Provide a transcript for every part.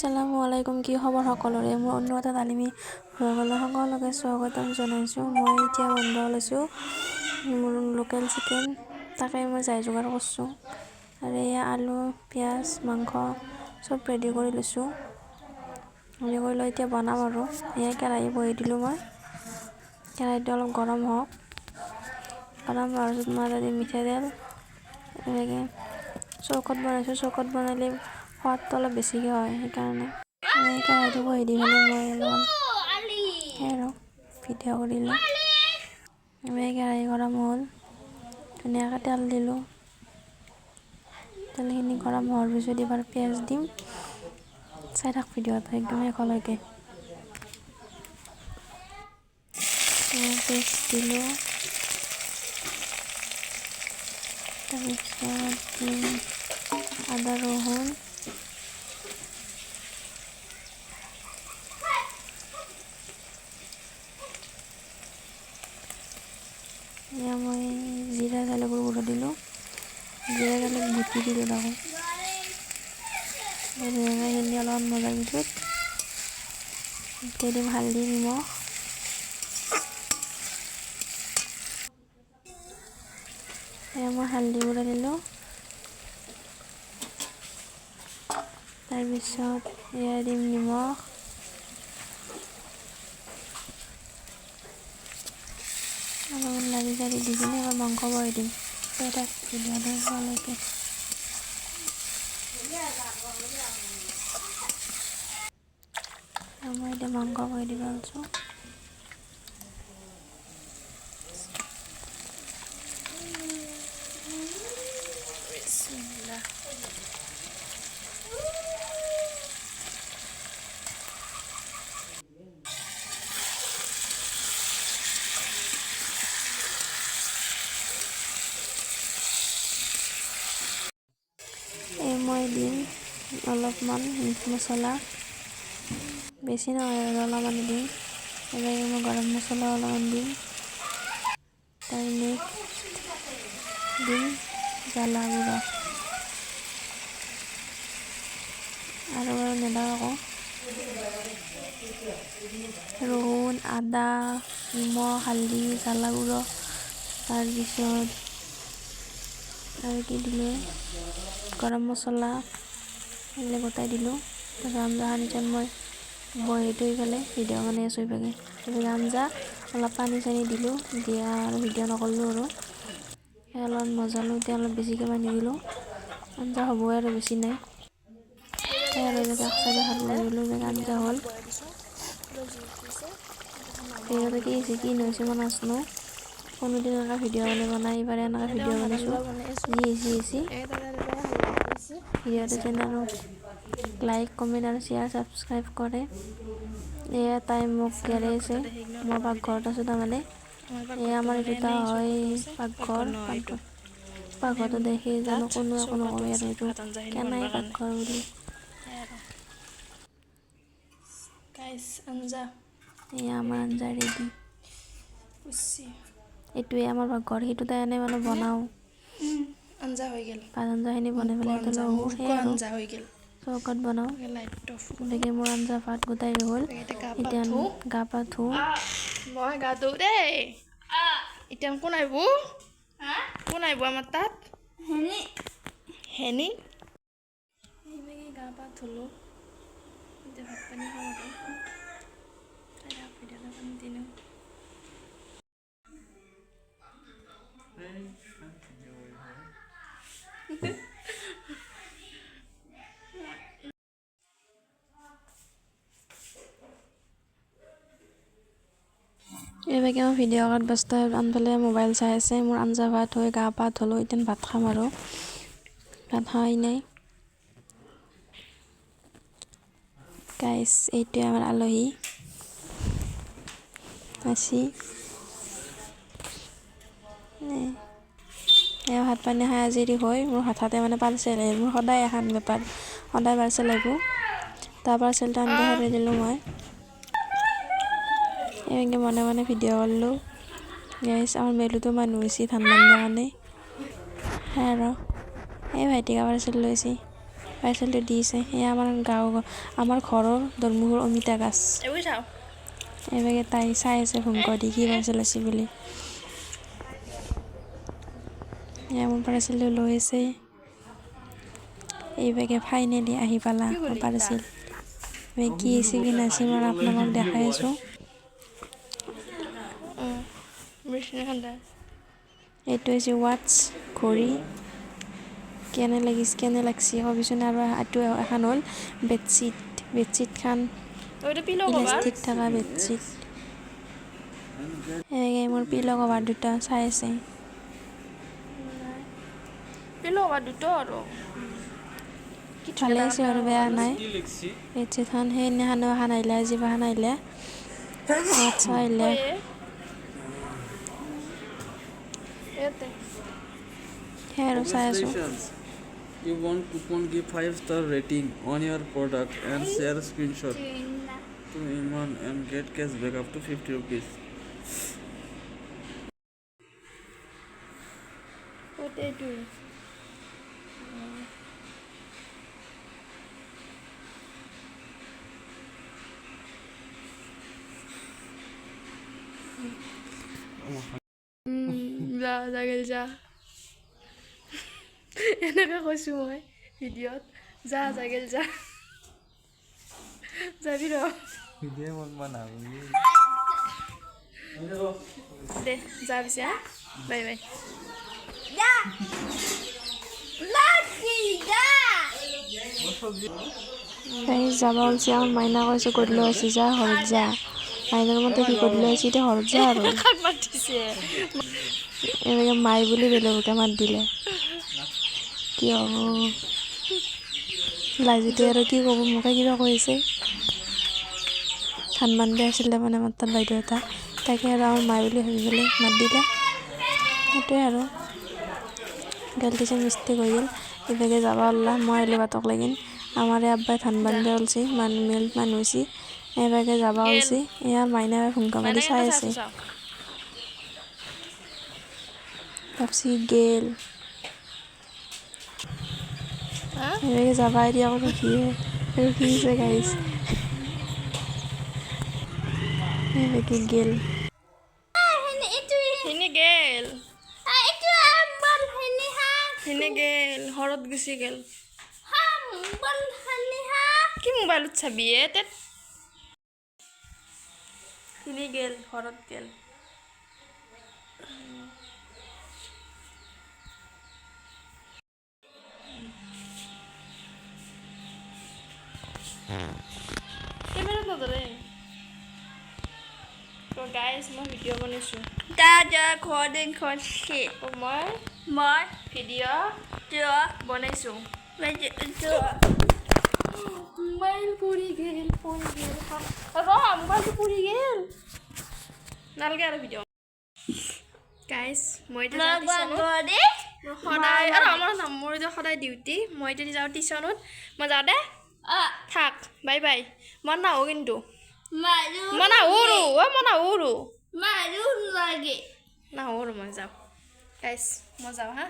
আসসালামু আলাইকুম, কি খবৰ সকলোৰে। মোৰ অন্য এটা তালিমি ভ্লগলৈ সকলোকে স্বাগতম জনাইছোঁ। মই এতিয়া বনাব লৈছোঁ মোৰ লোকেল চিকেন। তাকে মই যোগাৰ কৰিছোঁ আৰু এয়া আলু, পিঁয়াজ, মাংস চব ৰেডি কৰি লৈছোঁ। ৰেডি কৰি লৈ এতিয়া বনাম আৰু এয়া কেৰাহী বহাই দিলোঁ মই। কেৰাহীটো অলপ গৰম হওক। গৰম হোৱাৰ পিছত মই দিম মিঠাতেল। এনেকৈ চৌকাত বনাইছোঁ। চৌকাত বনালে সোৱাদটো অলপ বেছিকৈ হয়, সেইকাৰণে কেৰাহীটো বহাই দি পেলাই মই অলপমান আৰু ভিডিঅ' কৰিলোঁ। কেৰাহী গৰম হ'ল, ধুনীয়াকৈ তেল দিলোঁ। তেলখিনি গৰম হোৱাৰ পিছত এবাৰ পিঁয়াজ দিম। চাই থাক ভিডিঅ'টো একদম শেষলৈকে। পেষ্ট দিলোঁ, তাৰপিছত দিম আদা ৰহুন, এয়া মই জিৰা জালুকৰ গুড়া দিলোঁ। জিৰা জালুক গুটি দিলোঁ তাকো ধুনীয়াকৈ অলপমান মজাৰ পিছত এতিয়া দিম হালধি, নিমখ। এয়া মই হালধি গুড়া দিলোঁ। তাৰপিছত এয়া দিম নিমখ। অলপমান লাৰি চাৰি দি কিনে এবাৰ মাংস বহাই দিম। এটা ভিডিঅ'টো শেষলৈকে। মই এতিয়া মাংস বহাই দিব আছোঁ। মই দিম অলপমান মিট মছলা, বেছি নহয় আৰু অলপমান দিম। এনেকৈ মই গৰম মছলা অলপমান দিম। তাৰ নেক্সট দিম জ্বালা গুড়া আৰু নেদাওঁ আকৌ। ৰহুন, আদা, নিমখ, হালধি, জ্বালা গুড়া, তাৰপিছত আৰু কি দিলোঁ, গৰম মছলা এইবিলাক গোটাই দিলোঁ। তাৰপিছত আঞ্জাখন এতিয়া মই বহাই থৈ পেলাই ভিডিঅ' বনাই আছোঁ। তাৰপিছত আঞ্জা অলপ পানী চানী দিলোঁ, দিয়া আৰু ভিডিঅ' নকৰিলোঁ আৰু অলপ মজালোঁ। এতিয়া অলপ বেছিকৈ পানী দিলোঁ। আঞ্জা হ'বই আৰু বেছি নাই। আৰু এনেকৈ এক চাইডে ভাত লৈ দিলোঁ। এনেকৈ আঞ্জা হ'ল। ভিডিঅ'টো কি হৈছে কি নহৈছে মই নাজানো। কোনোদিন এনেকৈ ভিডিঅ' বনাই এইবাৰ এনেকৈ ভিডিঅ' বনাইছোঁ। যি হৈছে ভিডিঅ'টো যেন আৰু লাইক, কমেণ্ট আৰু শ্বেয়াৰ, ছাবস্ক্ৰাইব কৰে। এয়া তাই মোক গেৰে আছে। মই পাকঘৰত আছোঁ তাৰমানে। এয়া আমাৰ দুটা হয় পাকঘৰ। পাকঘৰটো দেখি জানো কোনো একো নকয় আৰু এইটো কেনাই পাকঘৰ বুলি। এয়া আমাৰ আঞ্জা ৰেডি। এইটোৱে আমাৰ পাকঘৰ। সেইটো তাই এনেই মানে বনাওঁ। আঞ্জা হৈ গ'ল। ভাত আঞ্জাখিনি বনাই পেলাই সেই আৰু চৌকাত বনাওঁ। গতিকে মোৰ আঞ্জা ভাত গোটাই হ'ল। এতিয়া গা পা ধুওঁ। মই গা ধুওঁ দেই। এতিয়া কোন আহিব? কোন আহিব আমাৰ তাত? হেনি সেনেকৈ গা পা ধুলোঁ। এতিয়া ভাত পানী খাওঁ আৰু ভিডিঅ'টো কণ্টিনিউ। এইভাগে মই ভিডিঅ' কৰাত ব্যস্ত আনফালে মোবাইল চাই আছে। মোৰ আঞ্জা ভাত হৈ গা পা ধুলোঁ। এতিয়া ভাত খাম আৰু ভাত খোৱাই নাই। গাইছ, এইটোৱে আমাৰ আলহী আছি। এয়া ভাত পানী খাই আজৰি হৈ মোৰ হঠাতে মানে পাৰ্চেল আহিল। মোৰ সদায় এখন বেপাৰ, সদায় পাৰ্চেল আহিব। তাৰ পাৰ্চেলটো আনতে হেৰাই দিলোঁ মই। এনেকৈ মনে ভিডিঅ' কৰিলোঁ। গাইছ, আমাৰ মেলুতো মানুহ হৈছে ধান বান্ধাৰ কাৰণে। আৰু এই ভাইটিকা পাৰ্চেল লৈছে। পাৰ্চেলটো দিছে। এয়া আমাৰ ঘৰৰ দৰমুখৰ অমিতা গাছ। এইবোৰ চাওঁ এইভাগে তাই চাই আছে ভংকৰ দি কি পাৰ্চেল আছে বুলি। এয়া মোৰ পাৰ্চেলটো লৈ আছে। এইভাগে ফাইনেলি আহি পালা কি কৰিলি পাৰ্চেল। কি আছে কি নাছে মই আপোনালোকক দেখাই আছোঁ। এইটো হৈছে ৱাটছ ঘড়ী। কেনে লাগছি কবিচোন। আৰু এইটো এখন হ'ল বেডশ্বীটখন এইটো পিলো কভাৰ ইলাষ্টিক থকা বেডশ্বীট। এনেকৈ মোৰ পিলো কভাৰ দুটা চাই আছে। পিলো কভাৰ দুটা আৰু ভালে আছে আৰু বেয়া নাই। বেডশ্বীটখন সেইদিনাখনো এখন আহিলে আজি এখন আহিলে। আচ্ছা আহিলে সেই আৰু চাই আছোঁ। You want coupon, give 5-star rating on your product and share a screenshot to Iman and get cashback up to 50 rupees. যা এনেকৈ কৈছোঁ মই ভিডিঅ'ত। যা গেল যা যাবি ৰ দে যা পিছে হা বাই বাই। তাই যাব ওলছি আমাৰ মাইনা কৈছে গধূলি হৈছে যা ঘৰত যা। মাইনাৰ মতে কি গধূলি হৈছে এতিয়া ঘৰত যা আৰু কাক মাতিছে এনেকৈ মাই বুলি বেলেগকে মাত দিলে কি হ'ব। লাজিতে আৰু কি ক'ব মোকে কিবা কৈছে। ধান বান্ধি আছিলে মানে আমাৰ তাত বাইদেউ এটা, তাকে আৰু আমাৰ মাই বুলি ভাবি পেলাই মাত দিলে। সেইটোৱে আৰু গেলটিছে মিষ্টেক হৈ গ'ল। এইভাগে যাব ওলাম মই আহিলোঁ বাটক লাগিন। আমাৰ আব্বাই ধান বান্ধি ওলছি মিল মানুহ হৈছে। এইভাগে যাব ওলছি। এয়া মাইনা ভুমকা মাৰি চাই আছে। ভাবছি গেল এইভাগে যাবা এতিয়া আকৌ ৰখিছে গাইছ। এইভাগে গেল ঘৰত গুচি গেল। কি মোবাইলত চাবি গেল ঘৰত গেল। কেমেৰাত নধৰে। গাইজ মই ভিডিঅ' বনাইছোঁ। মই ভিডিঅ' বনাইছোঁ। মোবাইল পৰি গেল মোবাইলটো পৰি গেল। নালগে আৰু ভিডিঅ'। গাইজ মই সদায় মোৰ এতিয়া সদায় ডিউটি। মই এতিয়া যাওঁ টিউশ্যনত। মই যাওঁ দে থাক বাই বাই। মই নাহোঁ কিন্তু মই যাওঁ গাইজ মই যাওঁ হা।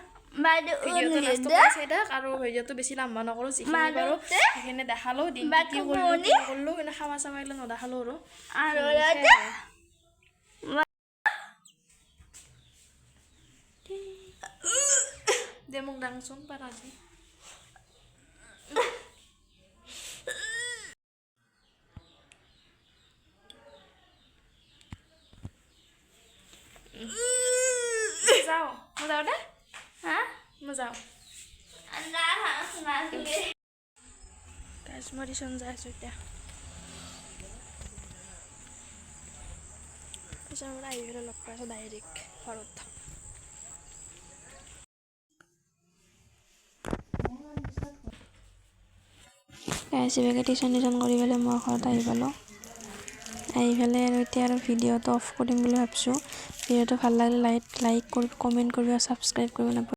ভিডিঅ'টো লাষ্টত চাই থাক আৰু ভিডিঅ'টো বেছি লাম্বা নকৰোঁ। যিখিনি পাৰোঁ সেইখিনি দেখালোঁ। দিনটো কি কৰিলোঁ কি নকৰিলোঁ কিন্তু খাৱা চাৱা এইবিলাক নেদেখালোঁ আৰু দে মোক দাংচোন পাৰা আজি। মই যাওঁ দে মই যাওঁ। গাইজ মই টিউশ্যন যাই আছোঁ এতিয়া। টিউশ্যনৰ পৰা আহি পেলাই লগ পাইছোঁ ডাইৰেক্ট ঘৰত। এইভাগে টিউশ্যন কৰি পেলাই মই ঘৰত আহি পালোঁ। আহি পেলাই আৰু এতিয়া আৰু ভিডিঅ'টো অফ কৰিম বুলি ভাবিছোঁ। ভিডিঅ'টো ভাল লাগিলে লাইক কৰি কমেণ্ট কৰিব আৰু ছাবস্ক্ৰাইব কৰিব নাপাহৰিব।